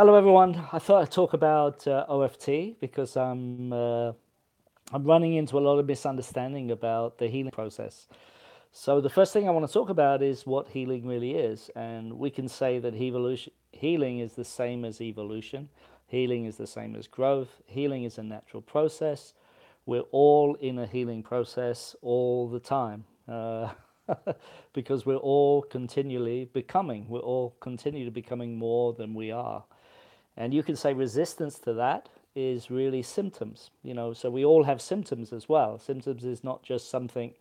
Hello, everyone. I thought I'd talk about OFT because I'm running into a lot of misunderstanding about the healing process. So the first thing I want to talk about is what healing really is, and we can say that healing is the same as evolution. Healing is the same as growth. Healing is a natural process. We're all in a healing process all the time. Because we're all continually becoming, we're all continually becoming more than we are. And you can say resistance to that is really symptoms, so we all have symptoms as well. Symptoms is not just something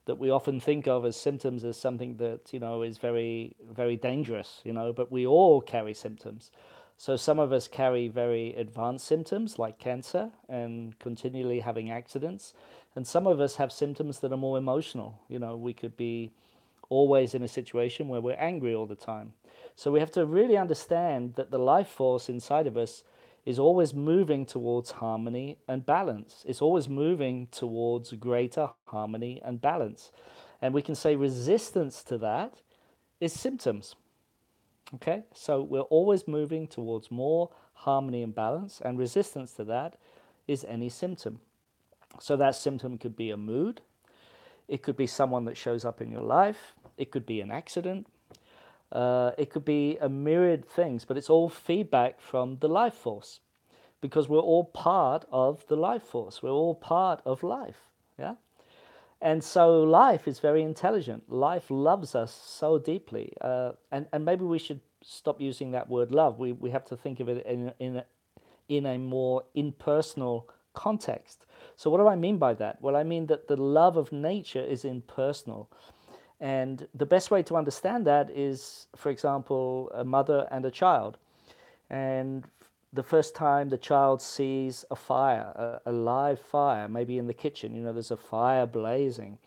that we often think of as symptoms as something that, is very, very dangerous, but we all carry symptoms. So some of us carry very advanced symptoms like cancer and continually having accidents. And some of us have symptoms that are more emotional. We could be always in a situation where we're angry all the time. So we have to really understand that the life force inside of us is always moving towards harmony and balance. It's always moving towards greater harmony and balance. And we can say resistance to that is symptoms. Okay? So we're always moving towards more harmony and balance, and resistance to that is any symptom. So that symptom could be a mood, it could be someone that shows up in your life, it could be an accident, it could be a myriad things, but it's all feedback from the life force because we're all part of the life force. We're all part of life. Yeah. And so life is very intelligent. Life loves us so deeply. And maybe we should stop using that word love. We have to think of it in a more impersonal context. So, what do I mean by that? Well, I mean that the love of nature is impersonal. And the best way to understand that is, for example, a mother and a child. And the first time the child sees a fire, a live fire, maybe in the kitchen, there's a fire blazing.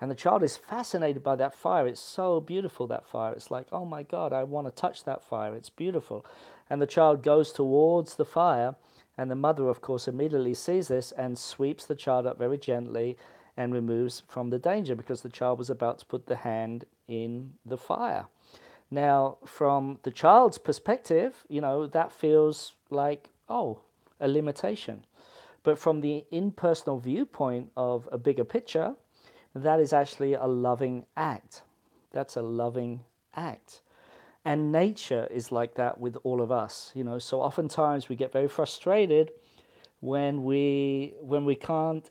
And the child is fascinated by that fire. It's so beautiful, that fire. It's like, oh my God, I want to touch that fire. It's beautiful. And the child goes towards the fire. And the mother, of course, immediately sees this and sweeps the child up very gently and removes from the danger because the child was about to put the hand in the fire. Now, from the child's perspective, that feels like, oh, a limitation. But from the impersonal viewpoint of a bigger picture, that is actually a loving act. That's a loving act. And nature is like that with all of us, So oftentimes we get very frustrated when we can't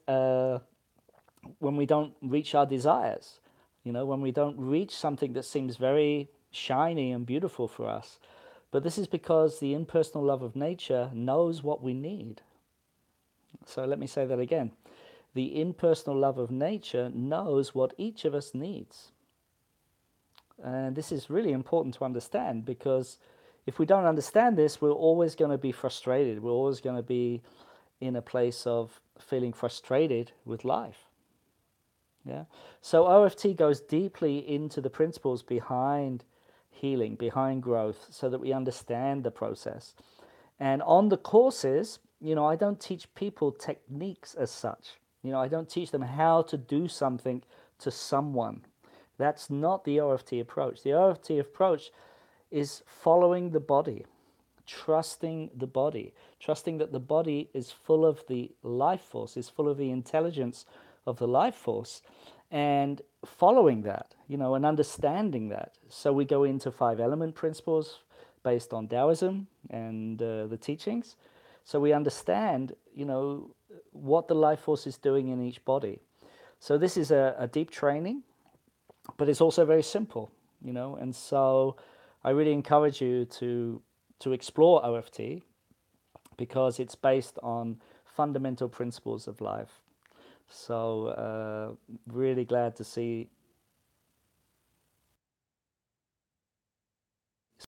when we don't reach our desires, when we don't reach something that seems very shiny and beautiful for us. But this is because the impersonal love of nature knows what we need. So let me say that again. The impersonal love of nature knows what each of us needs. And this is really important to understand because if we don't understand this, we're always going to be frustrated. We're always going to be in a place of feeling frustrated with life. Yeah. So OFT goes deeply into the principles behind healing, behind growth, so that we understand the process. And on the courses, I don't teach people techniques as such. I don't teach them how to do something to someone. That's not the OFT approach. The OFT approach is following the body, trusting the body, trusting that the body is full of the life force, is full of the intelligence of the life force, and following that, and understanding that. So we go into 5 element principles based on Taoism and the teachings. So we understand, what the life force is doing in each body. So this is a deep training, but it's also very simple, and so I really encourage you to explore OFT because it's based on fundamental principles of life. So really glad to see